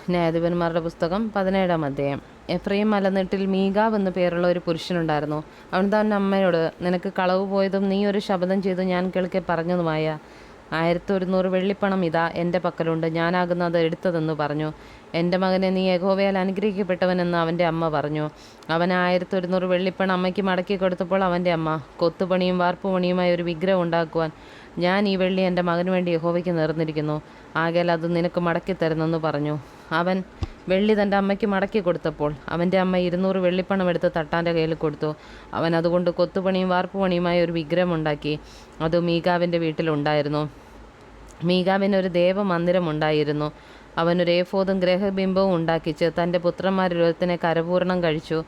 ന്യായാധിപന്മാരുടെ പുസ്തകം 17-ാം അധ്യായം. എഫ്രൈം മലനെട്ടിൽ മീകാവ് എന്നു പേരുള്ള ഒരു പുരുഷനുണ്ടായിരുന്നു. അവൻ തൻ്റെ അമ്മയോട്, നിനക്ക് കളവ് പോയതും നീ ഒരു ശപഥം ചെയ്തു ഞാൻ കേൾക്കെ പറഞ്ഞതുമായ 1100 വെള്ളിപ്പണം ഇതാ എൻ്റെ പക്കലുണ്ട്, ഞാനാകുന്നു അത് എടുത്തതെന്ന് പറഞ്ഞു. എൻ്റെ മകനെ, നീ യഹോവയാൽ അനുഗ്രഹിക്കപ്പെട്ടവനെന്ന് അവൻ്റെ അമ്മ പറഞ്ഞു. അവൻ 1100 വെള്ളിപ്പണം അമ്മയ്ക്ക് മടക്കി കൊടുത്തപ്പോൾ അവൻ്റെ അമ്മ, കൊത്തുപണിയും വാർപ്പുപണിയുമായി ഒരു വിഗ്രഹം ഉണ്ടാക്കുവാൻ ഞാൻ ഈ വെള്ളി എൻ്റെ മകന് വേണ്ടി യഹോവയ്ക്ക് നേർന്നിരിക്കുന്നു, ആകയാൽ അത് നിനക്ക് മടക്കി തരുന്നെന്ന് പറഞ്ഞു. അവൻ വെള്ളി തൻ്റെ അമ്മയ്ക്ക് മടക്കി കൊടുത്തപ്പോൾ അവൻ്റെ അമ്മ 200 വെള്ളിപ്പണം എടുത്ത് തട്ടാൻ്റെ കയ്യിൽ കൊടുത്തു. അവൻ അതുകൊണ്ട് കൊത്തുപണിയും വാർപ്പുപണിയുമായി ഒരു വിഗ്രഹം ഉണ്ടാക്കി. അത് മീകാവിൻ്റെ വീട്ടിലുണ്ടായിരുന്നു. മീകാവിന് ഒരു ദേവമന്ദിരം ഉണ്ടായിരുന്നു. അവനൊരു ഏഫോദും ഗ്രഹബിംബവും ഉണ്ടാക്കിച്ച് തൻ്റെ പുത്രന്മാരിൽ ഒരുത്തനെ കരപൂരണം കഴിച്ചു.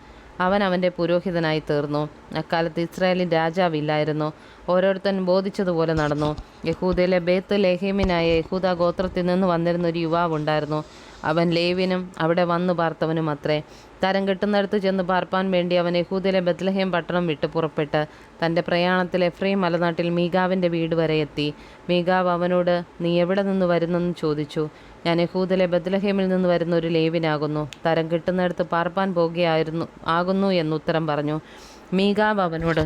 അവൻ അവൻ്റെ പുരോഹിതനായി തീർന്നു. അക്കാലത്ത് ഇസ്രായേലിൽ രാജാവില്ലായിരുന്നു. ഓരോരുത്തൻ ബോധിച്ചതുപോലെ നടന്നു. യഹൂദയിലെ ബേത്ത് ലേഹേമിനായ യഹൂദ ഗോത്രത്തിൽ നിന്ന് വന്നിരുന്ന ഒരു യുവാവുണ്ടായിരുന്നു. അവൻ ലേവ്യനും അവിടെ വന്നു പാർത്തവനും അത്രേ. തരം കിട്ടുന്നിടത്ത് ചെന്ന് പാർപ്പാൻ വേണ്ടി അവൻ യഹൂദയിലെ ബത്ലഹേം പട്ടണം വിട്ട് പുറപ്പെട്ട് തൻ്റെ പ്രയാണത്തിൽ എഫ്രൈം മലനാട്ടിൽ മീകാവിൻ്റെ വീട് വരെ എത്തി. മീകാവ് അവനോട്, നീ എവിടെ നിന്ന് വരുന്നെന്ന് ചോദിച്ചു. ഞാൻ യഹൂദയിലെ ബത്ലഹേമിൽ നിന്ന് വരുന്ന ഒരു ലേവ്യനാകുന്നു, തരം കിട്ടുന്നിടത്ത് പാർപ്പാൻ ആകുന്നു എന്നുത്തരം പറഞ്ഞു. മീകാവ് അവനോട്,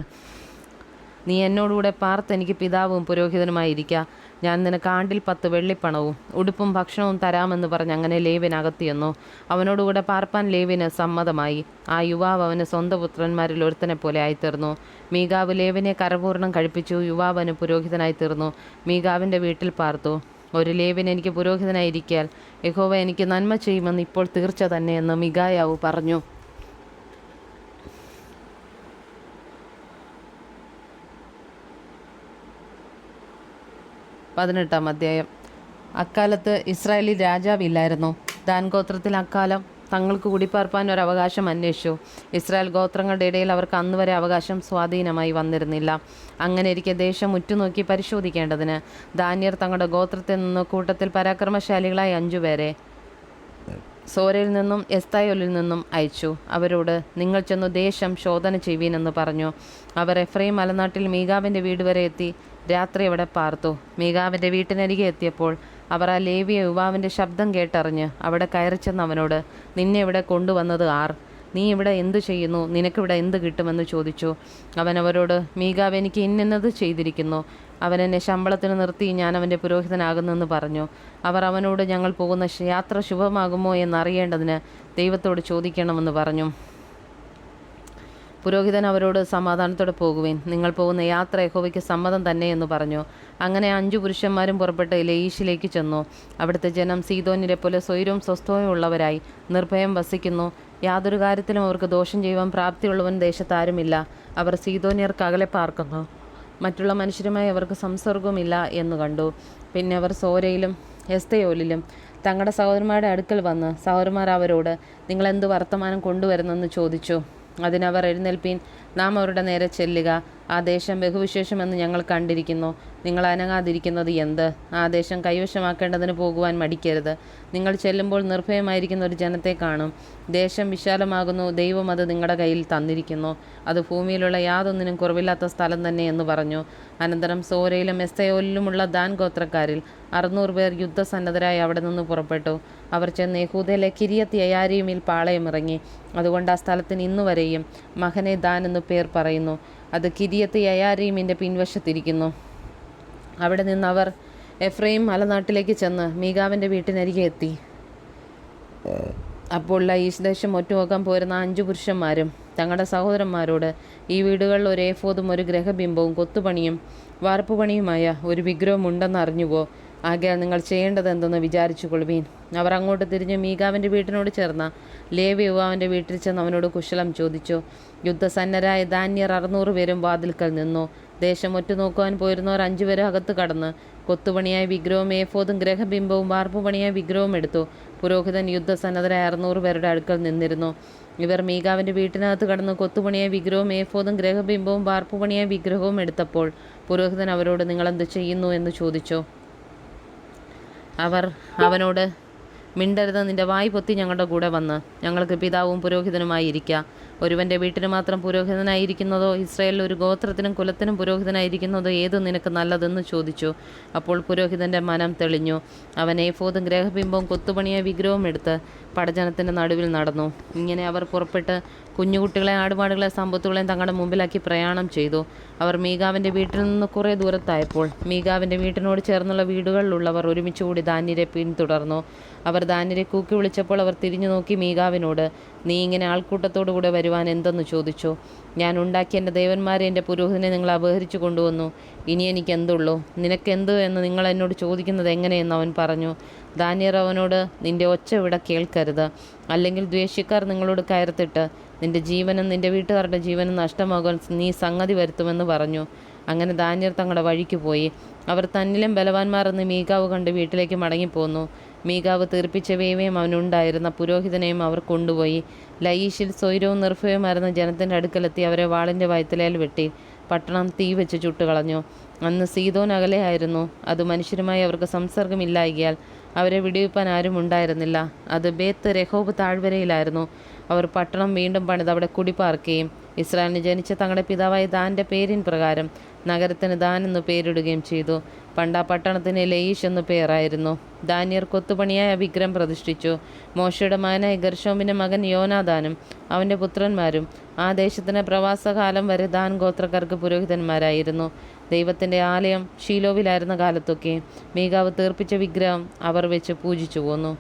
നീ എന്നോടുകൂടെ പാർത്ത് എനിക്ക് പിതാവും പുരോഹിതനുമായിരിക്കുക. ഞാൻ നിനക്ക് ആണ്ടിൽ 10 വെള്ളിപ്പണവും ഉടുപ്പും ഭക്ഷണവും തരാമെന്ന് പറഞ്ഞ് അങ്ങനെ ലേവ്യൻ അകത്തിയെന്നു. അവനോടുകൂടെ പാർപ്പാൻ ലേവ്യന് സമ്മതമായി. ആ യുവാവ് അവന് സ്വന്തം പുത്രന്മാരിൽ ഒരുത്തനെ പോലെ ആയിത്തീർന്നു. മീകാവ് ലേവ്യനെ കരപൂർണം കഴിപ്പിച്ചു. യുവാവ് അവന് പുരോഹിതനായി തീർന്നു. മീകാവിൻ്റെ വീട്ടിൽ പാർത്തു. ഒരു ലേവ്യൻ എനിക്ക് പുരോഹിതനായിരിക്കാൽ യഹോവ എനിക്ക് നന്മ ചെയ്യുമെന്ന് ഇപ്പോൾ തീർച്ച തന്നെയെന്ന് മികായാവ് പറഞ്ഞു. 18-ാം അധ്യായം. അക്കാലത്ത് ഇസ്രായേലിൽ രാജാവില്ലായിരുന്നു. ദാൻ ഗോത്രത്തിൽ അക്കാലം തങ്ങൾക്ക് കുടിപ്പാർപ്പാൻ ഒരു അവകാശം അന്വേഷിച്ചു. ഇസ്രായേൽ ഗോത്രങ്ങളുടെ ഇടയിൽ അവർക്ക് അന്നുവരെ അവകാശം സ്വാധീനമായി വന്നിരുന്നില്ല. അങ്ങനെ ഇരിക്കെ ദേശം ഉറ്റുനോക്കി പരിശോധിക്കേണ്ടതിന് ദാന്യർ തങ്ങളുടെ ഗോത്രത്തിൽ നിന്ന് കൂട്ടത്തിൽ പരാക്രമശാലികളായി 5 പേരെ സോരയിൽ നിന്നും എസ്തായോലിൽ നിന്നും അയച്ചു. അവരോട്, നിങ്ങൾ ചെന്നു ദേശം ശോധന ചെയ്യുവീനെന്ന് പറഞ്ഞു. അവർ എഫ്രൈം മലനാട്ടിൽ മീകാവിൻ്റെ വീട് വരെ എത്തി രാത്രി അവിടെ പാർത്തു. മീകാവിൻ്റെ വീട്ടിനരികെ എത്തിയപ്പോൾ അവർ ആ ലേവ്യ യുവാവിൻ്റെ ശബ്ദം കേട്ടറിഞ്ഞ് അവിടെ കയറിച്ചെന്ന് അവനോട്, നിന്നെ ഇവിടെ കൊണ്ടുവന്നത് ആർ? നീ ഇവിടെ എന്തു ചെയ്യുന്നു? നിനക്കിവിടെ എന്ത് കിട്ടുമെന്ന് ചോദിച്ചു. അവൻ അവരോട്, മീകാവ് എനിക്ക് ഇന്നത് ചെയ്തിരിക്കുന്നു. അവൻ എന്നെ ശമ്പളത്തിന് നിർത്തി ഞാൻ അവൻ്റെ പുരോഹിതനാകുന്നെന്ന് പറഞ്ഞു. അവർ അവനോട്, ഞങ്ങൾ പോകുന്ന യാത്ര ശുഭമാകുമോ എന്നറിയേണ്ടതിന് ദൈവത്തോട് ചോദിക്കണമെന്ന് പറഞ്ഞു. പുരോഹിതൻ അവരോട്, സമാധാനത്തോടെ പോകുവിൻ, നിങ്ങൾ പോകുന്ന യാത്ര യഹോവയ്ക്ക് സമ്മതം തന്നെ എന്ന് പറഞ്ഞു. അങ്ങനെ 5 പുരുഷന്മാരും പുറപ്പെട്ട് ലയീശിലേക്ക് ചെന്നു. അവിടുത്തെ ജനം സീദോന്യരെ പോലെ സ്വൈരവും സ്വസ്ഥവും ഉള്ളവരായി നിർഭയം വസിക്കുന്നു. യാതൊരു കാര്യത്തിലും അവർക്ക് ദോഷം ചെയ്യുവാൻ പ്രാപ്തിയുള്ളവൻ ദേശത്താരുമില്ല. അവർ സീദോന്യർക്ക് അകലെ പാർക്കുന്നു. മറ്റുള്ള മനുഷ്യരുമായി അവർക്ക് സംസർഗവുമില്ല എന്ന് കണ്ടു. പിന്നെ അവർ സോരയിലും എസ്തയോലിലും തങ്ങളുടെ സഹോദരന്മാരുടെ അടുക്കൽ വന്ന് സഹോദരന്മാർ അവരോട്, നിങ്ങൾ എന്ത് വർത്തമാനം കൊണ്ടുവരുന്നെന്ന് ചോദിച്ചു. അതിനവർ, എഴുന്നേൽപ്പീൻ, നാം അവരുടെ നേരെ ചെല്ലുക. ആ ദേശം ബഹുവിശേഷമെന്ന് ഞങ്ങൾ കണ്ടിരിക്കുന്നു. നിങ്ങൾ അനങ്ങാതിരിക്കുന്നത് എന്ത്? ആ ദേശം കൈവശമാക്കേണ്ടതിന് പോകുവാൻ മടിക്കരുത്. നിങ്ങൾ ചെല്ലുമ്പോൾ നിർഭയമായിരിക്കുന്ന ഒരു ജനത്തെ കാണും. ദേശം വിശാലമാകുന്നു, ദൈവം അത് നിങ്ങളുടെ കയ്യിൽ തന്നിരിക്കുന്നു. അത് ഭൂമിയിലുള്ള യാതൊന്നിനും കുറവില്ലാത്ത സ്ഥലം തന്നെ എന്ന് പറഞ്ഞു. അനന്തരം സോരയിലും എസ്തയോലിലുമുള്ള ദാൻ ഗോത്രക്കാരിൽ 600 പേർ യുദ്ധസന്നദ്ധരായി അവിടെ നിന്ന് പുറപ്പെട്ടു. അവർ ചെന്ന് യഹൂദയിലെ കിര്യത്ത് യയാരീമിൽ പാളയമിറങ്ങി. അതുകൊണ്ട് ആ സ്ഥലത്തിന് ഇന്നുവരെയും മഹനെ ദാൻ എന്ന് പേർ പറയുന്നു. അത് കിര്യത്ത് യയാരീമിൻ്റെ പിൻവശത്തിരിക്കുന്നു. അവിടെ നിന്ന് അവർ എഫ്രൈം മലനാട്ടിലേക്ക് ചെന്ന് മീകാവിൻ്റെ വീട്ടിനരികെ എത്തി. അപ്പോൾ ലയീശ് ദേശം ഒറ്റുനോക്കാൻ പോരുന്ന 5 പുരുഷന്മാരും തങ്ങളുടെ സഹോദരന്മാരോട്, ഈ വീടുകളിൽ ഒരു ഏഫോദും ഒരു ഗ്രഹബിംബവും കൊത്തുപണിയും വാർപ്പുപണിയുമായ ഒരു വിഗ്രഹം ഉണ്ടെന്ന് അറിഞ്ഞുവോ? ആകയാൽ നിങ്ങൾ ചെയ്യേണ്ടത് എന്തെന്ന് വിചാരിച്ചു കൊള്ളുവീൻ. അവർ അങ്ങോട്ട് തിരിഞ്ഞ് മീകാവിൻ്റെ വീട്ടിനോട് ചേർന്ന ലേവ്യ യുവാവിൻ്റെ വീട്ടിൽ ചെന്ന് അവനോട് കുശലം ചോദിച്ചു. യുദ്ധസന്നരായ ദാന്യർ 600 പേരും വാതിൽക്കൽ നിന്നു. ദേശം ഒറ്റുനോക്കുവാൻ പോയിരുന്നവർ 5 പേരും അകത്ത് കടന്ന് കൊത്തുപണിയായ വിഗ്രഹവും ഏഫോദും ഗ്രഹബിംബവും വാർപ്പുപണിയായ വിഗ്രഹവും എടുത്തു. പുരോഹിതൻ യുദ്ധസന്നദ്ധരായ 600 പേരുടെ അടുക്കൽ നിന്നിരുന്നു. ഇവർ മീകാവിൻ്റെ വീട്ടിനകത്ത് കടന്ന് കൊത്തുപണിയായ വിഗ്രഹവും ഏഫോദും ഗ്രഹബിംബവും വാർപ്പുപണിയായ വിഗ്രഹവും എടുത്തപ്പോൾ പുരോഹിതൻ അവരോട്, നിങ്ങളെന്ത് ചെയ്യുന്നു എന്ന് ചോദിച്ചു. അവർ അവനോട്, മിണ്ടരുത്, നിന്റെ വായ് പൊത്തി ഞങ്ങളുടെ കൂടെ വന്ന് ഞങ്ങൾക്ക് പിതാവും പുരോഹിതനുമായി ഇരിക്കുക. ഒരുവൻ്റെ വീട്ടിന് മാത്രം പുരോഹിതനായിരിക്കുന്നതോ ഇസ്രായേലിൽ ഒരു ഗോത്രത്തിനും കുലത്തിനും പുരോഹിതനായിരിക്കുന്നതോ ഏതു നിനക്ക് നല്ലതെന്ന് ചോദിച്ചു. അപ്പോൾ പുരോഹിതൻ്റെ മനം തെളിഞ്ഞു. അവൻ ഏഫോദും ഗ്രഹബിംബവും കൊത്തുപണിയ വിഗ്രഹവും എടുത്ത് പടജനത്തിൻ്റെ നടുവിൽ നടന്നു. ഇങ്ങനെ അവർ പുറപ്പെട്ട് കുഞ്ഞുകുട്ടികളെ, ആടുമാടുകളെ, സമ്പത്തുകളെയും തങ്ങളുടെ മുമ്പിലാക്കി പ്രയാണം ചെയ്തു. അവർ മീകാവിൻ്റെ വീട്ടിൽ നിന്ന് കുറേ ദൂരത്തായപ്പോൾ മീകാവിൻ്റെ വീട്ടിനോട് ചേർന്നുള്ള വീടുകളിലുള്ളവർ ഒരുമിച്ച് കൂടി ദാന്യരെ പിന്തുടർന്നു. അവർ ദാന്യരെ കൂക്കി വിളിച്ചപ്പോൾ അവർ തിരിഞ്ഞു നോക്കി മീകാവിനോട്, നീ ഇങ്ങനെ ആൾക്കൂട്ടത്തോടു കൂടെ വരുവാൻ എന്തെന്ന് ചോദിച്ചു. ഞാൻ ഉണ്ടാക്കിയ എൻ്റെ ദേവന്മാരെ, എൻ്റെ പുരോഹിതനെ നിങ്ങൾ അപഹരിച്ചു കൊണ്ടുവന്നു. ഇനി എനിക്കെന്തുള്ളൂ? നിനക്കെന്ത് എന്ന് നിങ്ങൾ എന്നോട് ചോദിക്കുന്നത് എങ്ങനെയെന്ന് അവൻ പറഞ്ഞു. ദാന്യർ അവനോട്, നിന്റെ ഒച്ച ഇവിടെ കേൾക്കരുത്, അല്ലെങ്കിൽ ദ്വേഷിക്കാർ നിങ്ങളോട് കയർത്തിട്ട് നിന്റെ ജീവനും നിന്റെ വീട്ടുകാരുടെ ജീവനും നഷ്ടമാകാൻ നീ സംഗതി വരുത്തുമെന്ന് പറഞ്ഞു. അങ്ങനെ ദാന്യർ തങ്ങളുടെ വഴിക്ക് പോയി. അവർ തന്നിലും ബലവാന്മാർ എന്ന് മീകാവ് കണ്ട് വീട്ടിലേക്ക് മടങ്ങിപ്പോന്നു. മീകാവ് തീർപ്പിച്ചവയും അവനുണ്ടായിരുന്ന പുരോഹിതനെയും അവർ കൊണ്ടുപോയി. ലയീഷിൽ സ്വൈരവും നിർഭയവുമായിരുന്ന ജനത്തിൻ്റെ അടുക്കലെത്തി അവരെ വാളിൻ്റെ വയറ്റിലേൽ വെട്ടി പട്ടണം തീ വെച്ച് ചുട്ടുകളഞ്ഞു. അന്ന് സീദോൻ അകലെയായിരുന്നു. അത് മനുഷ്യരുമായി അവർക്ക് സംസർഗമില്ലായകയാൽ അവരെ വിടുവിപ്പാൻ ആരും ഉണ്ടായിരുന്നില്ല. അത് ബേത്ത് രഹോബ് താഴ്വരയിലായിരുന്നു. അവർ പട്ടണം വീണ്ടും പണിത് അവിടെ കുടിപ്പാർക്കുകയും ഇസ്രായേലിന് ജനിച്ച തങ്ങളുടെ പിതാവായ ദാൻ്റെ പേരിൻ പ്രകാരം നഗരത്തിന് ദാൻ എന്ന് പേരിടുകയും ചെയ്തു. പണ്ട് ആ പട്ടണത്തിന് ലയീഷ് എന്നു പേരായിരുന്നു. ദാന്യർ കൊത്തുപണിയായ വിഗ്രഹം പ്രതിഷ്ഠിച്ചു. മോശയുടെ മകനായ ഗർശോമിൻ്റെ മകൻ യോനാദാനും അവൻ്റെ പുത്രന്മാരും ആ ദേശത്തിന് പ്രവാസകാലം വരെ ദാൻ ഗോത്രക്കാർക്ക് പുരോഹിതന്മാരായിരുന്നു. ദൈവത്തിൻ്റെ ആലയം ഷീലോവിലായിരുന്ന കാലത്തൊക്കെ മീകാവ് തീർപ്പിച്ച വിഗ്രഹം അവർ വെച്ച് പൂജിച്ചു പോന്നു.